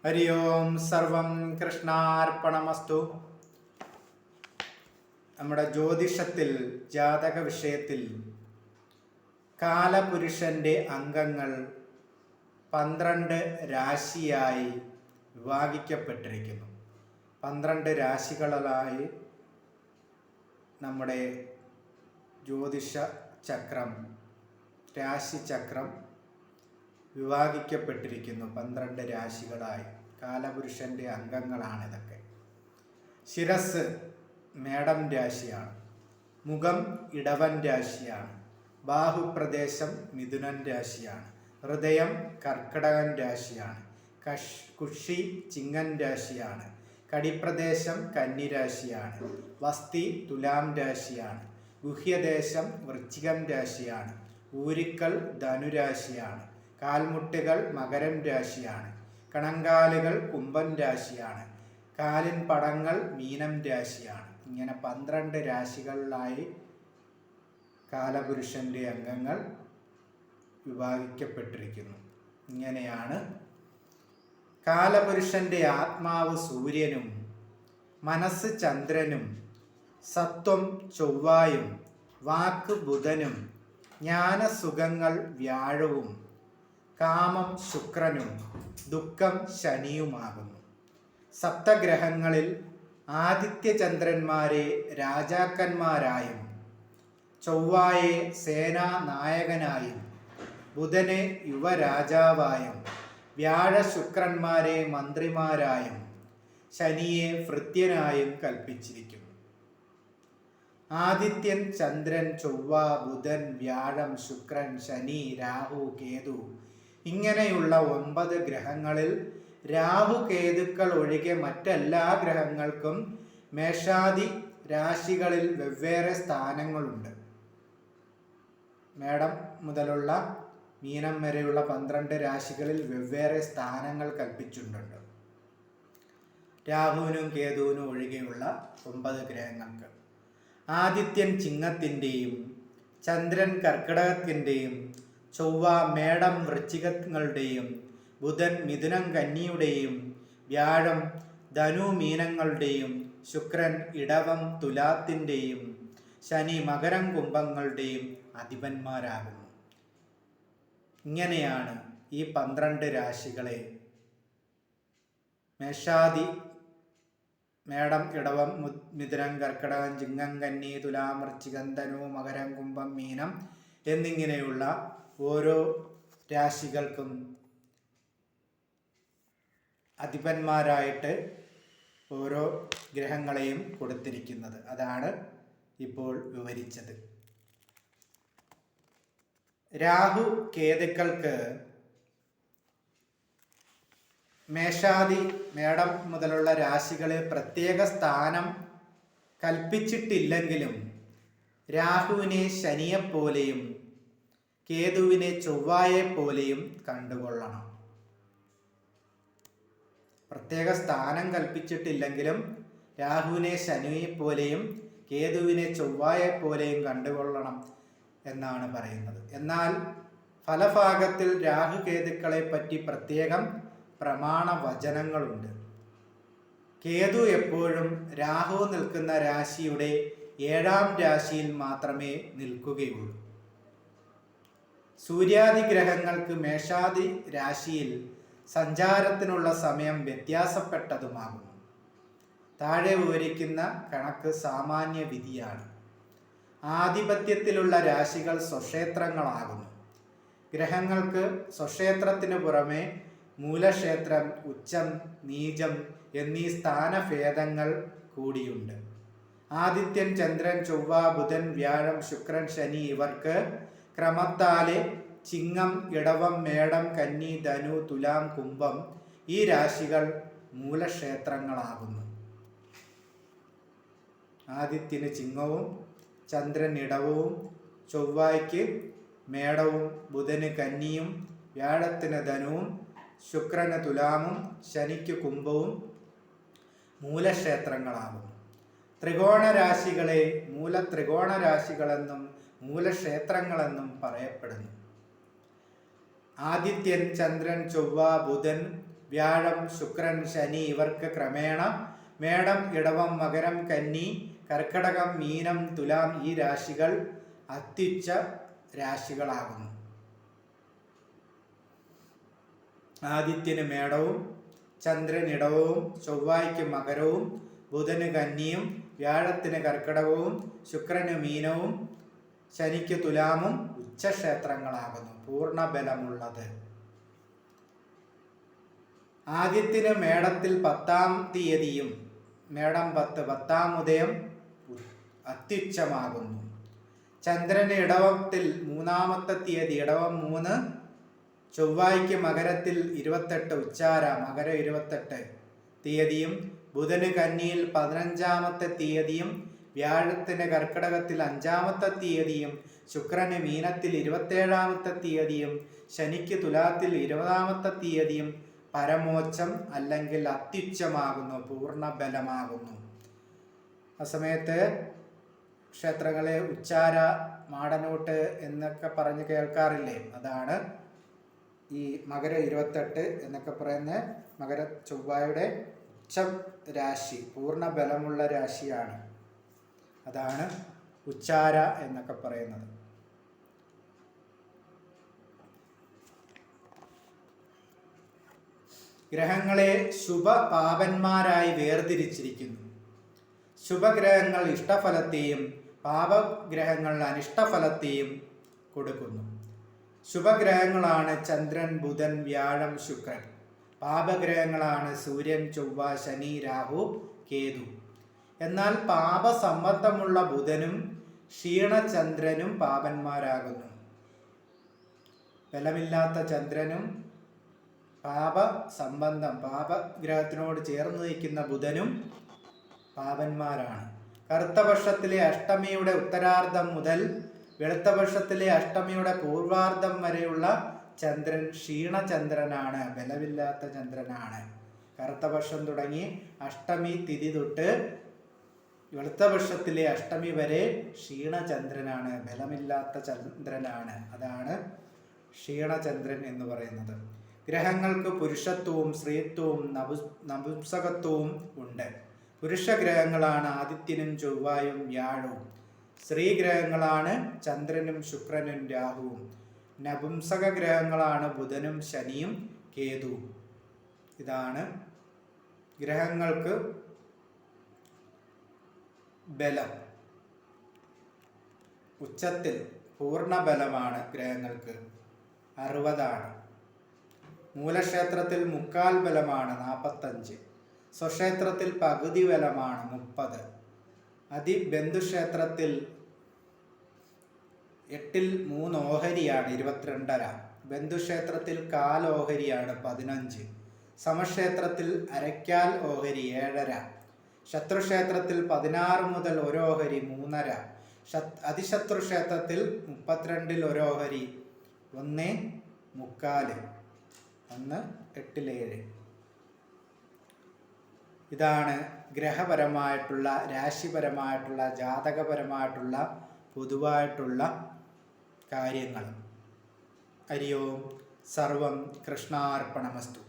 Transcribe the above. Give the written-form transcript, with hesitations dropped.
ഹരി ഓം സർവം കൃഷ്ണാർപ്പണമസ്തു. നമ്മുടെ ജ്യോതിഷത്തിൽ ജാതക വിഷയത്തിൽ കാലപുരുഷന്റെ അംഗങ്ങൾ 12 രാശിയായി വിഭാഗിക്കപ്പെട്ടിരിക്കുന്നു. 12 രാശികളായി നമ്മുടെ ജ്യോതിഷ ചക്രം, രാശിചക്രം വിഭാഗിക്കപ്പെട്ടിരിക്കുന്നു. 12 രാശികളായി കാലപുരുഷന്റെ അംഗങ്ങളാണിതൊക്കെ. ശിരസ് മേടം രാശിയാണ്, മുഖം ഇടവൻ രാശിയാണ്, ബാഹുപ്രദേശം മിഥുനൻ രാശിയാണ്, ഹൃദയം കർക്കിടകൻ രാശിയാണ്, കുഷി ചിങ്ങൻ രാശിയാണ്, കടിപ്രദേശം കന്നി രാശിയാണ്, വസ്തി തുലാം രാശിയാണ്, ഗുഹ്യദേശം വൃശ്ചികം രാശിയാണ്, ഊരിക്കൽ ധനുരാശിയാണ്, കാൽമുട്ടുകൾ മകരം രാശിയാണ്, കണങ്കാലുകൾ കുംഭൻ രാശിയാണ്, കാലിൻ പടങ്ങൾ മീനം രാശിയാണ്. ഇങ്ങനെ 12 രാശികളിലായി കാലപുരുഷന്റെ അംഗങ്ങൾ വിഭാഗിക്കപ്പെട്ടിരിക്കുന്നു. ഇങ്ങനെയാണ് കാലപുരുഷന്റെ ആത്മാവ് സൂര്യനും, മനസ്സ് ചന്ദ്രനും, സത്വം ചൊവ്വായും, വാക്ക് ബുധനും, ജ്ഞാനസുഖങ്ങൾ വ്യാഴവും, കാമം ശുക്രനും, ദുഃഖം ശനിയുമാകുന്നു. സപ്തഗ്രഹങ്ങളിൽ ആദിത്യചന്ദ്രന്മാരെ രാജാക്കന്മാരായും, ചൊവ്വായെ സേനാനായകനായും, ബുധനെ യുവരാജാവായും, വ്യാഴ ശുക്രന്മാരെ മന്ത്രിമാരായും, ശനിയെ ഭൃത്യനായും കൽപ്പിച്ചിരിക്കുന്നു. ആദിത്യൻ, ചന്ദ്രൻ, ചൊവ്വ, ബുധൻ, വ്യാഴം, ശുക്രൻ, ശനി, രാഹു, കേതു ഇങ്ങനെയുള്ള 9 ഗ്രഹങ്ങളിൽ രാഹു കേതുക്കൾ ഒഴികെ മറ്റെല്ലാ ഗ്രഹങ്ങൾക്കും മേഷാദി രാശികളിൽ വെവ്വേറെ സ്ഥാനങ്ങളുണ്ട്. മേടം മുതലുള്ള മീനം വരെയുള്ള 12 രാശികളിൽ വെവ്വേറെ സ്ഥാനങ്ങൾ കൽപ്പിച്ചിട്ടുണ്ട്. രാഹുവിനും കേതുവിനും ഒഴികെയുള്ള 9 ഗ്രഹങ്ങൾക്ക്. ആദിത്യൻ ചിങ്ങത്തിൻ്റെയും, ചന്ദ്രൻ കർക്കിടകത്തിൻ്റെയും, ചൊവ്വ മേടം വൃശ്ചികങ്ങളുടെയും, ബുധൻ മിഥുനം കന്നിയുടെയും, വ്യാഴം ധനു മീനങ്ങളുടെയും, ശുക്രൻ ഇടവം തുലാത്തിൻ്റെയും, ശനി മകരം കുംഭങ്ങളുടെയും അധിപന്മാരാകുന്നു. ഇങ്ങനെയാണ് ഈ 12 രാശികളെ മേഷാദി മേടം ഇടവം മിഥുനം കർക്കിടകം ചിങ്ങം കന്നി തുലാം വൃശ്ചികം ധനു മകരം കുംഭം മീനം എന്നിങ്ങനെയുള്ള ഓരോ രാശികൾക്കും അധിപന്മാരായിട്ട് ഓരോ ഗ്രഹങ്ങളെയും കൊടുത്തിരിക്കുന്നത്. അതാണ് ഇപ്പോൾ വിവരിച്ചത്. രാഹു കേതുക്കൾക്ക് മേഷാദി മേടം മുതലുള്ള രാശികളെ പ്രത്യേക സ്ഥാനം കൽപ്പിച്ചിട്ടില്ലെങ്കിലും രാഹുവിനെ ശനിയെപ്പോലെയും കേതുവിനെ ചൊവ്വായെപ്പോലെയും കണ്ടുകൊള്ളണം. പ്രത്യേക സ്ഥാനം കൽപ്പിച്ചിട്ടില്ലെങ്കിലും രാഹുവിനെ ശനിയെപ്പോലെയും കേതുവിനെ ചൊവ്വായെപ്പോലെയും കണ്ടുകൊള്ളണം എന്നാണ് പറയുന്നത്. എന്നാൽ ഫലഭാഗത്തിൽ രാഹുകേതുക്കളെ പറ്റി പ്രത്യേകം പ്രമാണ വചനങ്ങളുണ്ട്. കേതു എപ്പോഴും രാഹു നിൽക്കുന്ന രാശിയുടെ 7ാം രാശിയിൽ മാത്രമേ നിൽക്കുകയുള്ളൂ. സൂര്യാദി ഗ്രഹങ്ങൾക്ക് മേഷാദി രാശിയിൽ സഞ്ചാരത്തിനുള്ള സമയം വ്യത്യാസപ്പെട്ടതുമാകുന്നു. താഴെ വിവരിക്കുന്ന കണക്ക് സാമാന്യ വിധിയാണ്. ആധിപത്യത്തിലുള്ള രാശികൾ സ്വക്ഷേത്രങ്ങളാകുന്നു. ഗ്രഹങ്ങൾക്ക് സ്വക്ഷേത്രത്തിനു പുറമെ മൂലക്ഷേത്രം, ഉച്ചം, നീചം എന്നീ സ്ഥാനഭേദങ്ങൾ കൂടിയുണ്ട്. ആദിത്യൻ, ചന്ദ്രൻ, ചൊവ്വ, ബുധൻ, വ്യാഴം, ശുക്രൻ, ശനി ഇവർക്ക് ക്രമത്താലെ ചിങ്ങം, ഇടവം, മേടം, കന്നി, ധനു, തുലാം, കുംഭം ഈ രാശികൾ മൂലക്ഷേത്രങ്ങളാകുന്നു. ആദിത്യന് ചിങ്ങവും, ചന്ദ്രൻ ഇടവവും, ചൊവ്വായ്ക്ക് മേടവും, ബുധന് കന്നിയും, വ്യാഴത്തിന് ധനുവും, ശുക്രന് തുലാമും, ശനിക്ക് കുംഭവും മൂലക്ഷേത്രങ്ങളാകുന്നു. ത്രികോണരാശികളെ മൂലത്രികോണരാശികളെന്നും മൂലക്ഷേത്രങ്ങളെന്നും പറയപ്പെടുന്നു. ആദിത്യൻ, ചന്ദ്രൻ, ചൊവ്വ, ബുധൻ, വ്യാഴം, ശുക്രൻ, ശനി ഇവർക്ക് ക്രമേണ മേടം, ഇടവം, മകരം, കന്നി, കർക്കടകം, മീനം, തുലാം ഈ രാശികൾ അത്യുച്ച രാശികളാകുന്നു. ആദിത്യന് മേടവും, ചന്ദ്രന് ഇടവവും, ചൊവ്വായ്ക്ക് മകരവും, ബുധന് കന്നിയും, വ്യാഴത്തിന് കർക്കടകവും, ശുക്രന് മീനവും, ശനിക്ക് തുലാമും ഉച്ചക്ഷേത്രങ്ങളാകുന്നു. പൂർണ്ണബലമുള്ളത്. ആദിത്യന് മേടത്തിൽ 10-ാം തീയതിയും മേടം 10 10-ാം ഉദയം അത്യുച്ചമാകുന്നു. ചന്ദ്രന് ഇടവത്തിൽ 3-ാമത്തെ തീയതി ഇടവം 3, ചൊവ്വായ്ക്ക് മകരത്തിൽ 28 ഉച്ചാര മകരം 28 തീയതിയും, ബുധന് കന്നിയിൽ 15-ാമത്തെ തീയതിയും, വ്യാഴത്തിന് കർക്കടകത്തിൽ 5-ാമത്തെ തീയതിയും, ശുക്രന് മീനത്തിൽ 27-ാമത്തെ തീയതിയും, ശനിക്ക് തുലാത്തിൽ 20-ാമത്തെ തീയതിയും പരമോച്ചം അല്ലെങ്കിൽ അത്യുച്ചമാകുന്നു. പൂർണ്ണബലമാകുന്നു. ആ സമയത്ത് ക്ഷേത്രങ്ങളെ ഉച്ചാര, മാടനോട്ട് എന്നൊക്കെ പറഞ്ഞ് കേൾക്കാറില്ലേ? അതാണ് ഈ മകരം 28 എന്നൊക്കെ പറയുന്ന മകര ചൊവ്വായുടെ ഉച്ച രാശി, പൂർണ്ണ ബലമുള്ള രാശിയാണ്. അതാണ് ഉച്ചാര എന്നൊക്കെ പറയുന്നത്. ഗ്രഹങ്ങളെ ശുഭപാപന്മാരായി വേർതിരിച്ചിരിക്കുന്നു. ശുഭഗ്രഹങ്ങൾ ഇഷ്ടഫലത്തെയും പാപഗ്രഹങ്ങൾ അനിഷ്ടഫലത്തെയും കൊടുക്കുന്നു. ശുഭഗ്രഹങ്ങളാണ് ചന്ദ്രൻ, ബുധൻ, വ്യാഴം, ശുക്രൻ. പാപഗ്രഹങ്ങളാണ് സൂര്യൻ, ചൊവ്വ, ശനി, രാഹു, കേതു. എന്നാൽ പാപസംബന്ധമുള്ള ബുധനും ക്ഷീണചന്ദ്രനും പാപന്മാരാകുന്നു. ബലമില്ലാത്ത ചന്ദ്രനും പാപസംബന്ധം പാപഗ്രഹത്തിനോട് ചേർന്ന് നിൽക്കുന്ന ബുധനും പാപന്മാരാണ്. കറുത്തപക്ഷത്തിലെ അഷ്ടമിയുടെ ഉത്തരാർദ്ധം മുതൽ വെളുത്തപക്ഷത്തിലെ അഷ്ടമിയുടെ പൂർവാർദ്ധം വരെയുള്ള ചന്ദ്രൻ ക്ഷീണചന്ദ്രനാണ്, ബലമില്ലാത്ത ചന്ദ്രനാണ്. കറുത്തപക്ഷം തുടങ്ങി അഷ്ടമി തിഥി തൊട്ട് വെളുത്തപക്ഷത്തിലെ അഷ്ടമി വരെ ക്ഷീണചന്ദ്രനാണ്, ബലമില്ലാത്ത ചന്ദ്രനാണ്. അതാണ് ക്ഷീണചന്ദ്രൻ എന്ന് പറയുന്നത്. ഗ്രഹങ്ങൾക്ക് പുരുഷത്വവും സ്ത്രീത്വവും നപുംസകത്വവും ഉണ്ട്. പുരുഷഗ്രഹങ്ങളാണ് ആദിത്യനും ചൊവ്വായും വ്യാഴവും. സ്ത്രീഗ്രഹങ്ങളാണ് ചന്ദ്രനും ശുക്രനും രാഹുവും. നപുംസക ഗ്രഹങ്ങളാണ് ബുധനും ശനിയും കേതുവും. ഇതാണ് ഗ്രഹങ്ങൾക്ക് ബലം. ഉച്ചത്തിൽ പൂർണ്ണബലമാണ് ഗ്രഹങ്ങൾക്ക്, 60. മൂലക്ഷേത്രത്തിൽ 3/4 ബലമാണ്, 45. സ്വക്ഷേത്രത്തിൽ പകുതി ബലമാണ്, 30. അതിബന്ധുക്ഷേത്രത്തിൽ 8/3 ഓഹരിയാണ്, 22.5. ബന്ധുക്ഷേത്രത്തിൽ 1/4 ഓഹരിയാണ്, 15. സമക്ഷേത്രത്തിൽ 1/4 ഓഹരി, 7.5. ശത്രുക്ഷേത്രത്തിൽ 16 മുതൽ 1 ഓഹരി, 3.5. അതിശത്രുക്ഷേത്രത്തിൽ 32 1 ഓഹരി, 1/4. 1/8. ഇതാണ് ഗ്രഹപരമായിട്ടുള്ള, രാശിപരമായിട്ടുള്ള, ജാതകപരമായിട്ടുള്ള പൊതുവായിട്ടുള്ള കാര്യങ്ങൾ. ഹരി ഓം. സർവം കൃഷ്ണാർപ്പണമസ്തു.